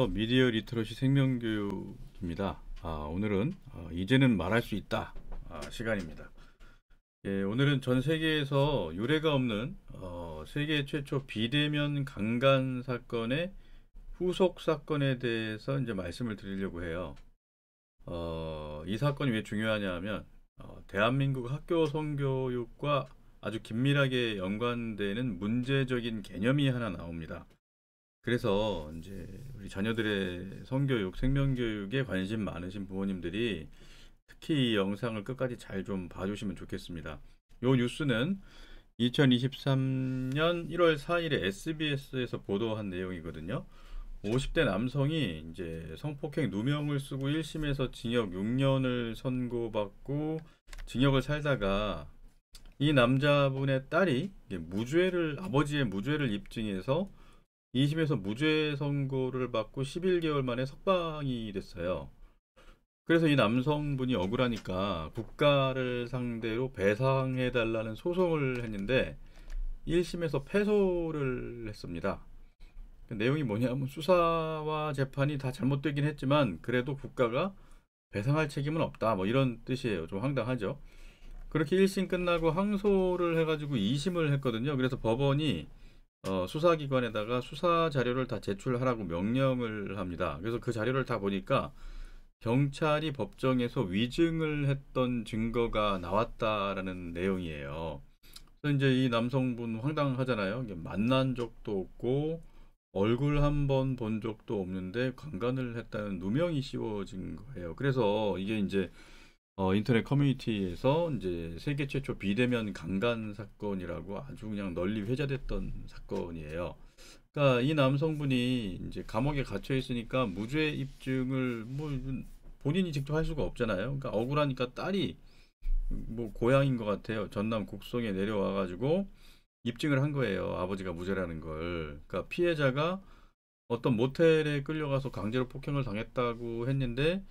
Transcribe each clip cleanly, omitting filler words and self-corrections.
안녕하세요. 미디어 리터러시 생명교육입니다. 오늘은 이제는 말할 수 있다 시간입니다. 예, 오늘은 전 세계에서 유례가 없는 세계 최초 비대면 강간 사건의 후속 사건에 대해서 이제 말씀을 드리려고 해요. 이 사건이 왜 중요하냐 하면 대한민국 학교 성교육과 아주 긴밀하게 연관되는 문제적인 개념이 하나 나옵니다. 그래서 이제 우리 자녀들의 성교육, 생명교육에 관심 많으신 부모님들이 특히 이 영상을 끝까지 잘 좀 봐주시면 좋겠습니다. 요 뉴스는 2023년 1월 4일에 SBS에서 보도한 내용이거든요. 50대 남성이 이제 성폭행 누명을 쓰고 1심에서 징역 6년을 선고받고 징역을 살다가 이 남자분의 딸이 아버지의 무죄를 입증해서 2심에서 무죄 선고를 받고 11개월 만에 석방이 됐어요. 그래서 이 남성분이 억울하니까 국가를 상대로 배상해달라는 소송을 했는데 1심에서 패소를 했습니다. 그 내용이 뭐냐면 수사와 재판이 다 잘못되긴 했지만 그래도 국가가 배상할 책임은 없다, 뭐 이런 뜻이에요. 좀 황당하죠. 그렇게 1심 끝나고 항소를 해가지고 2심을 했거든요. 그래서 법원이 수사기관에다가 수사 자료를 다 제출하라고 명령을 합니다. 그래서 그 자료를 다 보니까 경찰이 법정에서 위증을 했던 증거가 나왔다라는 내용이에요. 그래서 이제 이 남성분 황당하잖아요. 이게 만난 적도 없고 얼굴 한 번 본 적도 없는데 강간을 했다는 누명이 씌워진 거예요. 그래서 이게 이제 인터넷 커뮤니티에서 이제 세계 최초 비대면 강간 사건이라고 아주 그냥 널리 회자됐던 사건이에요. 그러니까 이 남성분이 이제 감옥에 갇혀 있으니까 무죄 입증을 뭐 본인이 직접 할 수가 없잖아요. 그러니까 억울하니까 딸이 뭐 고향인 것 같아요. 전남 곡성에 내려와 가지고 입증을 한 거예요. 아버지가 무죄라는 걸. 그러니까 피해자가 어떤 모텔에 끌려가서 강제로 폭행을 당했다고 했는데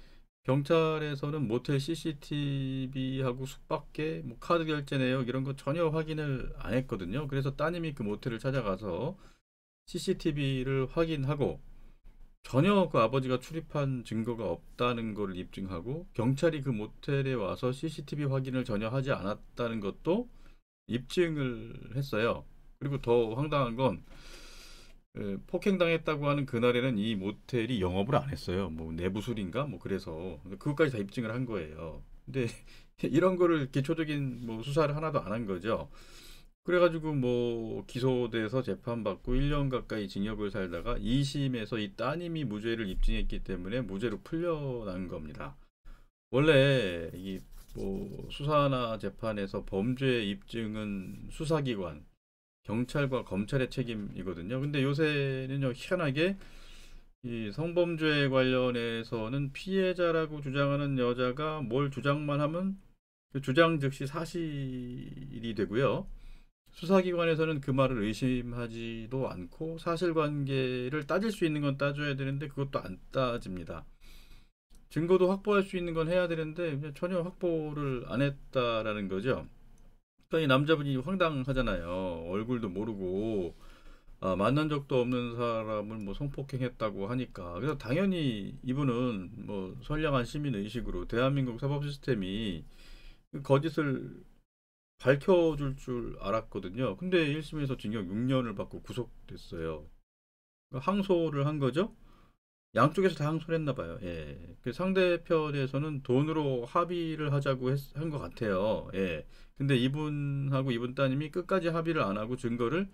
경찰에서는 모텔 CCTV하고 숙박계, 뭐 카드 결제 내역 이런 거 전혀 확인을 안 했거든요. 그래서 따님이 그 모텔을 찾아가서 CCTV를 확인하고 전혀 그 아버지가 출입한 증거가 없다는 것을 입증하고 경찰이 그 모텔에 와서 CCTV 확인을 전혀 하지 않았다는 것도 입증을 했어요. 그리고 더 황당한 건 폭행당했다고 하는 그날에는 이 모텔이 영업을 안 했어요. 뭐 내부술인가? 뭐 그래서 그것까지 다 입증을 한 거예요. 근데 이런 거를 기초적인 뭐 수사를 하나도 안 한 거죠. 그래가지고 뭐 기소돼서 재판받고 1년 가까이 징역을 살다가 2심에서 이 따님이 무죄를 입증했기 때문에 무죄로 풀려난 겁니다. 원래 이 뭐 수사나 재판에서 범죄 입증은 수사기관, 경찰과 검찰의 책임이거든요. 근데 요새는요, 희한하게 이 성범죄 관련해서는 피해자라고 주장하는 여자가 뭘 주장만 하면 그 주장 즉시 사실이 되고요. 수사기관에서는 그 말을 의심하지도 않고 사실관계를 따질 수 있는 건 따져야 되는데 그것도 안 따집니다. 증거도 확보할 수 있는 건 해야 되는데 전혀 확보를 안 했다라는 거죠. 그러니까 이 남자분이 황당하잖아요. 얼굴도 모르고 만난 적도 없는 사람을 뭐 성폭행했다고 하니까. 그래서 당연히 이분은 뭐 선량한 시민 의식으로 대한민국 사법 시스템이 그 거짓을 밝혀줄 줄 알았거든요. 근데 1심에서 징역 6년을 받고 구속됐어요. 그러니까 항소를 한 거죠. 양쪽에서 다 항소를 했나 봐요. 예. 그 상대편에서는 돈으로 합의를 하자고 한 것 같아요. 예. 근데 이분하고 이분 따님이 끝까지 합의를 안 하고 증거를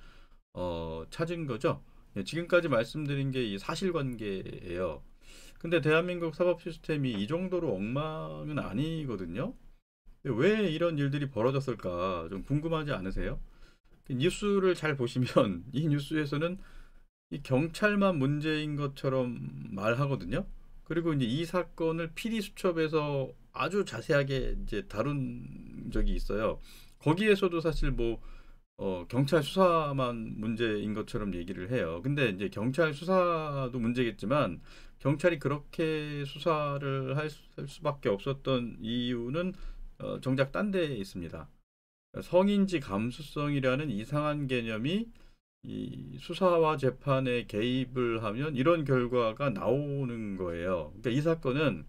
찾은 거죠. 예, 지금까지 말씀드린 게 이 사실관계예요. 근데 대한민국 사법 시스템이 이 정도로 엉망은 아니거든요. 왜 이런 일들이 벌어졌을까 좀 궁금하지 않으세요? 뉴스를 잘 보시면 이 뉴스에서는 이 경찰만 문제인 것처럼 말하거든요. 그리고 이제 이 사건을 PD 수첩에서 아주 자세하게 이제 다룬 적이 있어요. 거기에서도 사실 뭐 경찰 수사만 문제인 것처럼 얘기를 해요. 근데 이제 경찰 수사도 문제겠지만 경찰이 그렇게 수사를 할 수밖에 없었던 이유는 정작 딴 데에 있습니다. 성인지 감수성이라는 이상한 개념이 이 수사와 재판에 개입을 하면 이런 결과가 나오는 거예요. 그러니까 이 사건은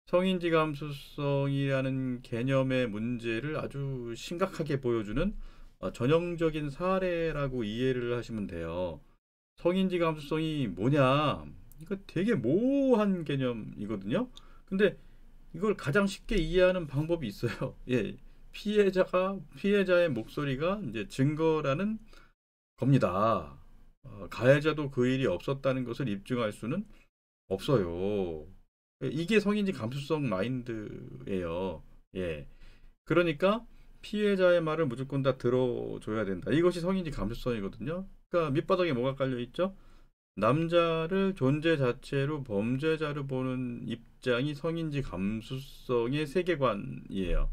성인지 감수성이라는 개념의 문제를 아주 심각하게 보여주는 전형적인 사례라고 이해를 하시면 돼요. 성인지 감수성이 뭐냐? 이거 되게 모호한 개념이거든요. 근데 이걸 가장 쉽게 이해하는 방법이 있어요. 예. 피해자의 목소리가 이제 증거라는 겁니다. 가해자도 그 일이 없었다는 것을 입증할 수는 없어요. 이게 성인지 감수성 마인드예요. 예. 그러니까 피해자의 말을 무조건 다 들어줘야 된다. 이것이 성인지 감수성이거든요. 그러니까 밑바닥에 뭐가 깔려 있죠? 남자를 존재 자체로 범죄자로 보는 입장이 성인지 감수성의 세계관이에요.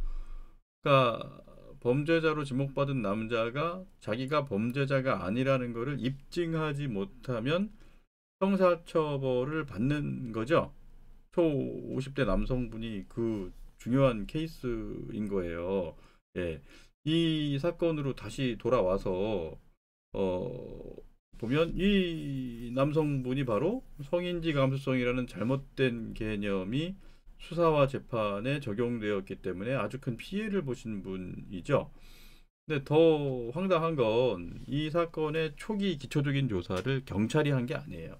그러니까 범죄자로 지목받은 남자가 자기가 범죄자가 아니라는 것을 입증하지 못하면 형사처벌을 받는 거죠. 초 50대 남성분이 그 중요한 케이스인 거예요. 예. 이 사건으로 다시 돌아와서 어, 보면 이 남성분이 바로 성인지 감수성이라는 잘못된 개념이 수사와 재판에 적용되었기 때문에 아주 큰 피해를 보신 분이죠. 근데 더 황당한 건 이 사건의 초기 기초적인 조사를 경찰이 한 게 아니에요.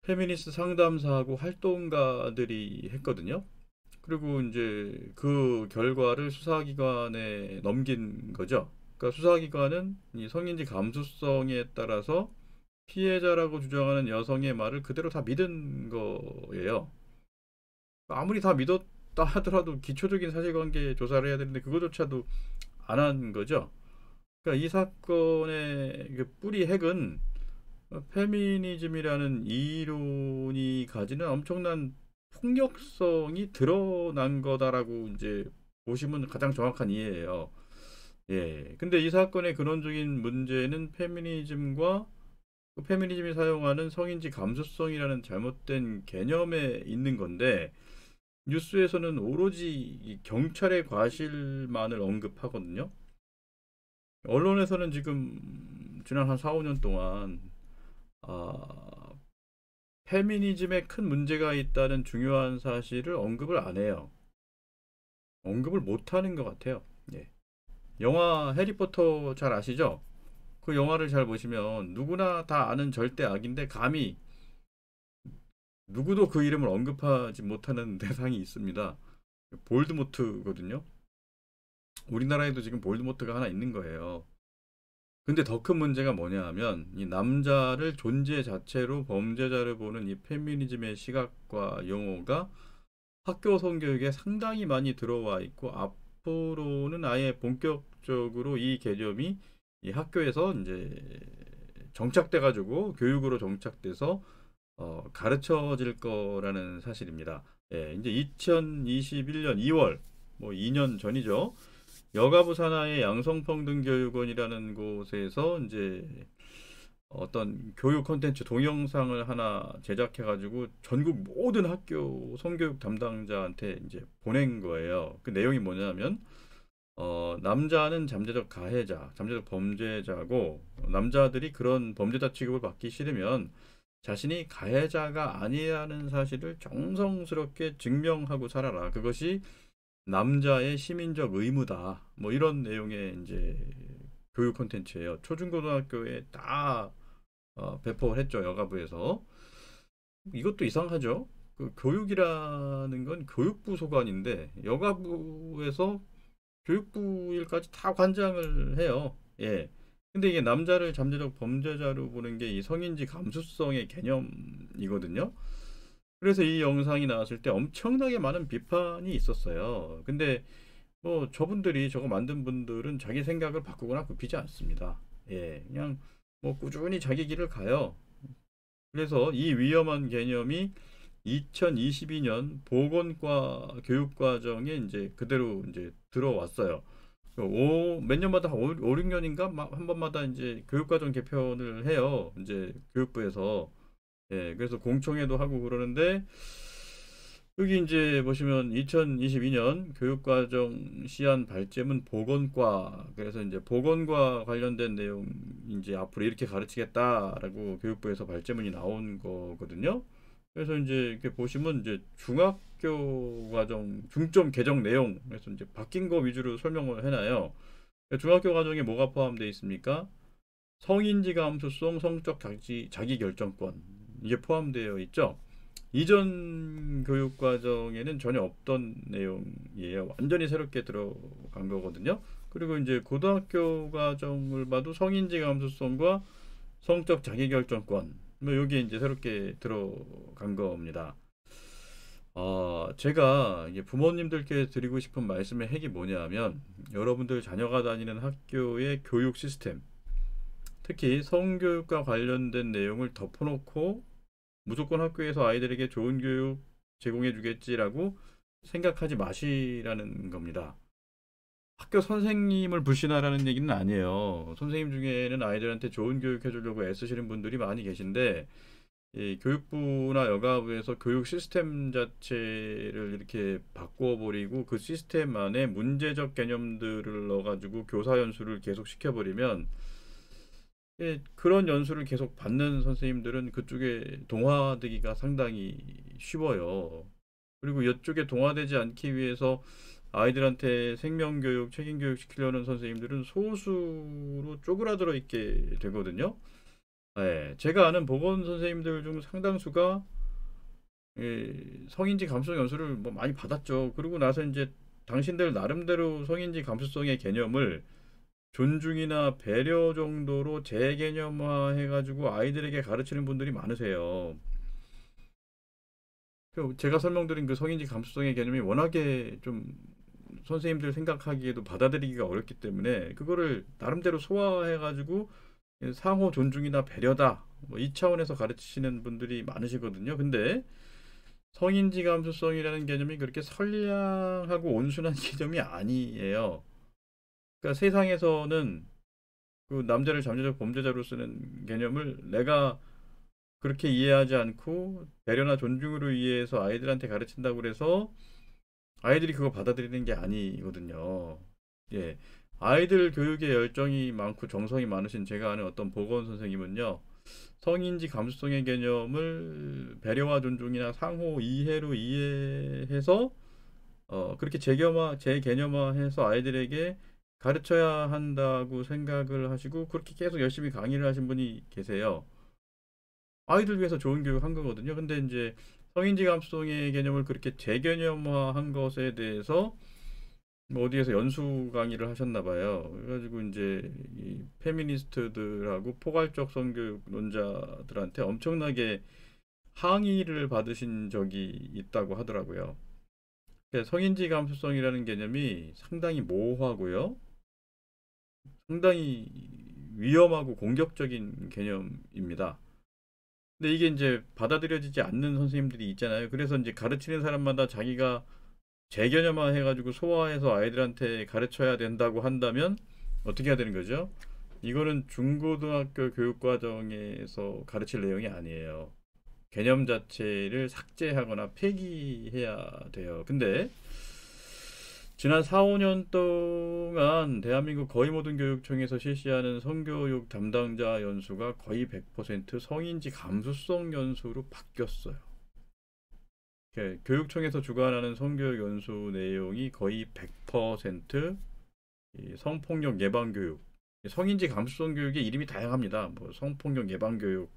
페미니스트 상담사하고 활동가들이 했거든요. 그리고 이제 그 결과를 수사기관에 넘긴 거죠. 그러니까 수사기관은 이 성인지 감수성에 따라서 피해자라고 주장하는 여성의 말을 그대로 다 믿은 거예요. 아무리 다 믿었다 하더라도 기초적인 사실관계 조사를 해야 되는데 그거조차도 안 한 거죠. 그러니까 이 사건의 그 뿌리 핵은 페미니즘이라는 이론이 가지는 엄청난 폭력성이 드러난 거다라고 이제 보시면 가장 정확한 이해예요. 예. 근데 이 사건의 근원적인 문제는 페미니즘과 그 페미니즘이 사용하는 성인지 감수성이라는 잘못된 개념에 있는 건데 뉴스에서는 오로지 이 경찰의 과실만을 언급하거든요. 언론에서는 지금 지난 한 4, 5년 동안 아, 페미니즘에 큰 문제가 있다는 중요한 사실을 언급을 안 해요. 언급을 못 하는 것 같아요. 예. 영화 해리포터 잘 아시죠? 그 영화를 잘 보시면 누구나 다 아는 절대 악인데 감히 누구도 그 이름을 언급하지 못하는 대상이 있습니다. 볼드모트거든요. 우리나라에도 지금 볼드모트가 하나 있는 거예요. 근데 더 큰 문제가 뭐냐 하면 이 남자를 존재 자체로 범죄자를 보는 이 페미니즘의 시각과 용어가 학교 성교육에 상당히 많이 들어와 있고 앞으로는 아예 본격적으로 이 개념이 이 학교에서 이제 정착돼 가지고 교육으로 정착돼서 가르쳐질 거라는 사실입니다. 예, 이제 2021년 2월 뭐 2년 전이죠. 여가부 산하의 양성평등교육원이라는 곳에서 이제 어떤 교육 콘텐츠 동영상을 하나 제작해가지고 전국 모든 학교 성교육 담당자한테 이제 보낸 거예요. 그 내용이 뭐냐면 남자는 잠재적 가해자, 잠재적 범죄자고 남자들이 그런 범죄자 취급을 받기 싫으면 자신이 가해자가 아니라는 사실을 정성스럽게 증명하고 살아라. 그것이 남자의 시민적 의무다. 뭐 이런 내용의 이제 교육 콘텐츠예요. 초중고등학교에 다 배포를 했죠. 여가부에서. 이것도 이상하죠. 그 교육이라는 건 교육부 소관인데 여가부에서 교육부 일까지 다 관장을 해요. 예. 근데 이게 남자를 잠재적 범죄자로 보는 게 이 성인지 감수성의 개념이거든요. 그래서 이 영상이 나왔을 때 엄청나게 많은 비판이 있었어요. 근데 뭐 저분들이 저거 만든 분들은 자기 생각을 바꾸거나 굽히지 않습니다. 예, 그냥 뭐 꾸준히 자기 길을 가요. 그래서 이 위험한 개념이 2022년 보건과 교육과정에 이제 그대로 이제 들어왔어요. 몇 년마다 5, 6년인가 한 번마다 이제 교육과정 개편을 해요. 이제 교육부에서. 예, 그래서 공청회도 하고 그러는데 여기 이제 보시면 2022년 교육과정 시안 발제문 보건과 그래서 이제 보건과 관련된 내용이 이제 앞으로 이렇게 가르치겠다라고 교육부에서 발제문이 나온 거거든요. 그래서 이제 이렇게 보시면 이제 중학교 과정 중점 개정 내용에서 이제 바뀐 거 위주로 설명을 해놔요. 중학교 과정에 뭐가 포함되어 있습니까? 성인지 감수성 성적 자기 결정권 이게 포함되어 있죠. 이전 교육 과정에는 전혀 없던 내용이에요. 완전히 새롭게 들어간 거거든요. 그리고 이제 고등학교 과정을 봐도 성인지 감수성과 성적 자기결정권 뭐 여기 이제 새롭게 들어간 겁니다. 제가 이게 부모님들께 드리고 싶은 말씀의 핵이 뭐냐면 여러분들 자녀가 다니는 학교의 교육 시스템, 특히 성교육과 관련된 내용을 덮어놓고 무조건 학교에서 아이들에게 좋은 교육 제공해 주겠지라고 생각하지 마시라는 겁니다. 학교 선생님을 불신하라는 얘기는 아니에요. 선생님 중에는 아이들한테 좋은 교육 해주려고 애쓰시는 분들이 많이 계신데 이 교육부나 여가부에서 교육 시스템 자체를 이렇게 바꿔버리고 그 시스템 안에 문제적 개념들을 넣어가지고 교사 연수를 계속 시켜버리면 그런 연수를 계속 받는 선생님들은 그쪽에 동화되기가 상당히 쉬워요. 그리고 이쪽에 동화되지 않기 위해서 아이들한테 생명교육, 책임교육 시키려는 선생님들은 소수로 쪼그라들어 있게 되거든요. 네, 제가 아는 보건 선생님들 중 상당수가 성인지 감수성 연수를 뭐 많이 받았죠. 그러고 나서 이제 당신들 나름대로 성인지 감수성의 개념을 존중이나 배려 정도로 재개념화 해가지고 아이들에게 가르치는 분들이 많으세요. 제가 설명드린 그 성인지 감수성의 개념이 워낙에 좀 선생님들 생각하기에도 받아들이기가 어렵기 때문에 그거를 나름대로 소화해가지고 상호 존중이나 배려다 뭐 이 차원에서 가르치시는 분들이 많으시거든요. 근데 성인지 감수성이라는 개념이 그렇게 선량하고 온순한 개념이 아니에요. 그러니까 세상에서는 그 남자를 잠재적 범죄자로 쓰는 개념을 내가 그렇게 이해하지 않고 배려나 존중으로 이해해서 아이들한테 가르친다고 그래서 아이들이 그거 받아들이는 게 아니거든요. 예. 아이들 교육에 열정이 많고 정성이 많으신 제가 아는 어떤 보건 선생님은요. 성인지 감수성의 개념을 배려와 존중이나 상호 이해로 이해해서 그렇게 재개념화해서 아이들에게 가르쳐야 한다고 생각을 하시고 그렇게 계속 열심히 강의를 하신 분이 계세요. 아이들 위해서 좋은 교육 한 거거든요. 근데 이제 성인지 감수성의 개념을 그렇게 재개념화한 것에 대해서 뭐 어디에서 연수 강의를 하셨나 봐요. 그래가지고 이제 이 페미니스트들하고 포괄적 성교육론자들한테 엄청나게 항의를 받으신 적이 있다고 하더라고요. 그러니까 성인지 감수성이라는 개념이 상당히 모호하고요. 상당히 위험하고 공격적인 개념입니다. 근데 이게 이제 받아들여지지 않는 선생님들이 있잖아요. 그래서 이제 가르치는 사람마다 자기가 재개념화 해가지고 소화해서 아이들한테 가르쳐야 된다고 한다면 어떻게 해야 되는 거죠? 이거는 중고등학교 교육과정에서 가르칠 내용이 아니에요. 개념 자체를 삭제하거나 폐기해야 돼요. 근데 지난 4, 5년 동안 대한민국 거의 모든 교육청에서 실시하는 성교육 담당자 연수가 거의 100% 성인지 감수성 연수로 바뀌었어요. 교육청에서 주관하는 성교육 연수 내용이 거의 100% 성폭력 예방 교육, 성인지 감수성 교육의 이름이 다양합니다. 뭐 성폭력 예방 교육,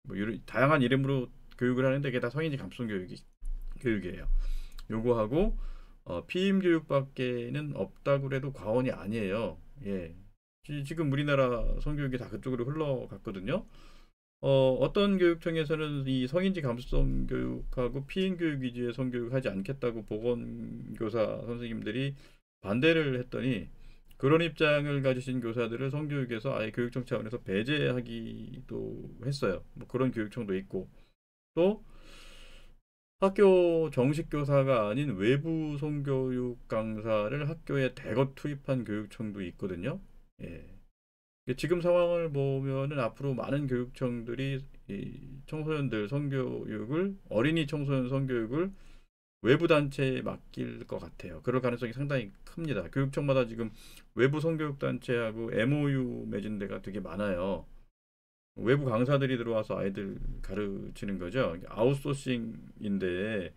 뭐 다양한 이름으로 교육을 하는데 그게 다 성인지 감수성 교육이에요. 요거하고 피임 교육밖에는 없다고 해도 과언이 아니에요. 예. 지금 우리나라 성교육이 다 그쪽으로 흘러갔거든요. 어떤 교육청에서는 이 성인지 감수성 교육하고 피임 교육 위주의 성교육 하지 않겠다고 보건교사 선생님들이 반대를 했더니 그런 입장을 가지신 교사들을 성교육에서 아예 교육청 차원에서 배제하기도 했어요. 뭐 그런 교육청도 있고 또 학교 정식 교사가 아닌 외부 성교육 강사를 학교에 대거 투입한 교육청도 있거든요. 예. 지금 상황을 보면은 앞으로 많은 교육청들이 이 청소년들 성교육을 어린이 청소년 성교육을 외부 단체에 맡길 것 같아요. 그럴 가능성이 상당히 큽니다. 교육청마다 지금 외부 성교육 단체하고 MOU 맺은 데가 되게 많아요. 외부 강사들이 들어와서 아이들 가르치는 거죠. 아웃소싱인데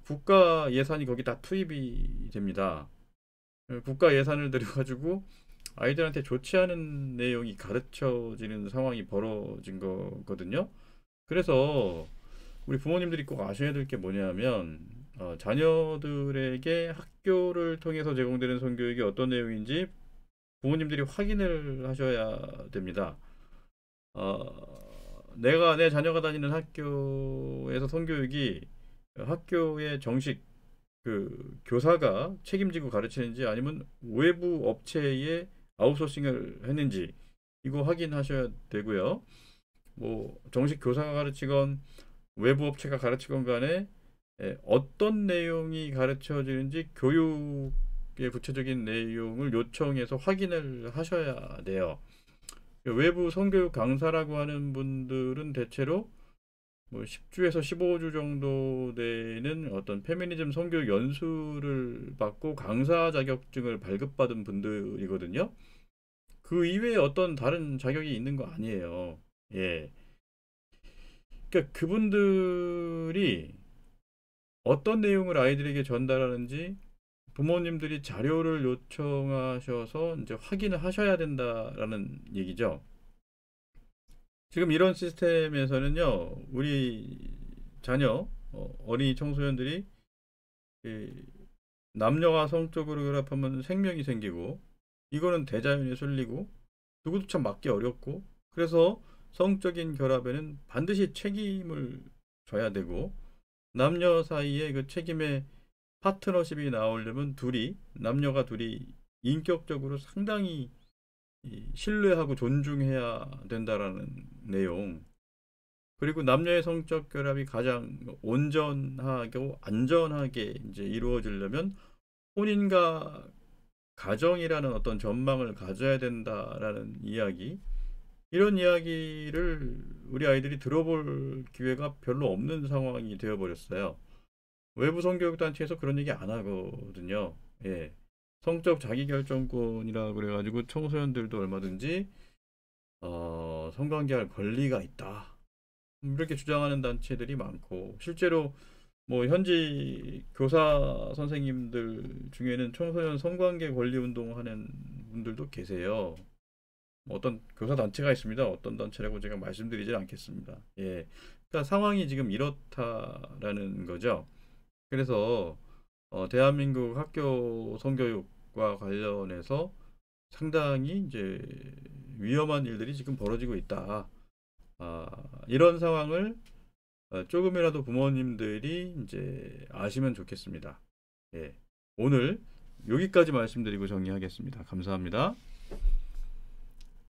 국가 예산이 거기 다 투입이 됩니다. 국가 예산을 들여가지고 아이들한테 좋지 않은 내용이 가르쳐지는 상황이 벌어진 거거든요. 그래서 우리 부모님들이 꼭 아셔야 될 게 뭐냐면 자녀들에게 학교를 통해서 제공되는 성교육이 어떤 내용인지 부모님들이 확인을 하셔야 됩니다. 내가 내 자녀가 다니는 학교에서 성교육이 학교의 정식 그 교사가 책임지고 가르치는지 아니면 외부 업체에 아웃소싱을 했는지 이거 확인하셔야 되고요. 뭐 정식 교사가 가르치건 외부 업체가 가르치건 간에 어떤 내용이 가르쳐지는지 교육의 구체적인 내용을 요청해서 확인을 하셔야 돼요. 외부 성교육 강사라고 하는 분들은 대체로 뭐 10주에서 15주 정도 되는 어떤 페미니즘 성교육 연수를 받고 강사 자격증을 발급받은 분들이거든요. 그 이외에 어떤 다른 자격이 있는 거 아니에요. 예. 그러니까 그분들이 어떤 내용을 아이들에게 전달하는지 부모님들이 자료를 요청하셔서 이제 확인을 하셔야 된다라는 얘기죠. 지금 이런 시스템에서는요, 우리 자녀, 어린이 청소년들이 남녀가 성적으로 결합하면 생명이 생기고, 이거는 대자연에 순리고, 누구도 참 막기 어렵고, 그래서 성적인 결합에는 반드시 책임을 져야 되고, 남녀 사이에 그 책임의 파트너십이 나오려면 남녀가 둘이 인격적으로 상당히 신뢰하고 존중해야 된다라는 내용. 그리고 남녀의 성적 결합이 가장 온전하고 안전하게 이제 이루어지려면 혼인과 가정이라는 어떤 전망을 가져야 된다라는 이야기. 이런 이야기를 우리 아이들이 들어볼 기회가 별로 없는 상황이 되어버렸어요. 외부 성교육 단체에서 그런 얘기 안 하거든요. 예. 성적 자기결정권이라 그래가지고 청소년들도 얼마든지 성관계할 권리가 있다. 이렇게 주장하는 단체들이 많고 실제로 뭐 현지 교사 선생님들 중에는 청소년 성관계 권리 운동하는 분들도 계세요. 뭐 어떤 교사 단체가 있습니다. 어떤 단체라고 제가 말씀드리지 않겠습니다. 예. 그러니까 상황이 지금 이렇다라는 거죠. 그래서 대한민국 학교 성교육과 관련해서 상당히 이제 위험한 일들이 지금 벌어지고 있다. 이런 상황을 조금이라도 부모님들이 이제 아시면 좋겠습니다. 예. 오늘 여기까지 말씀드리고 정리하겠습니다. 감사합니다.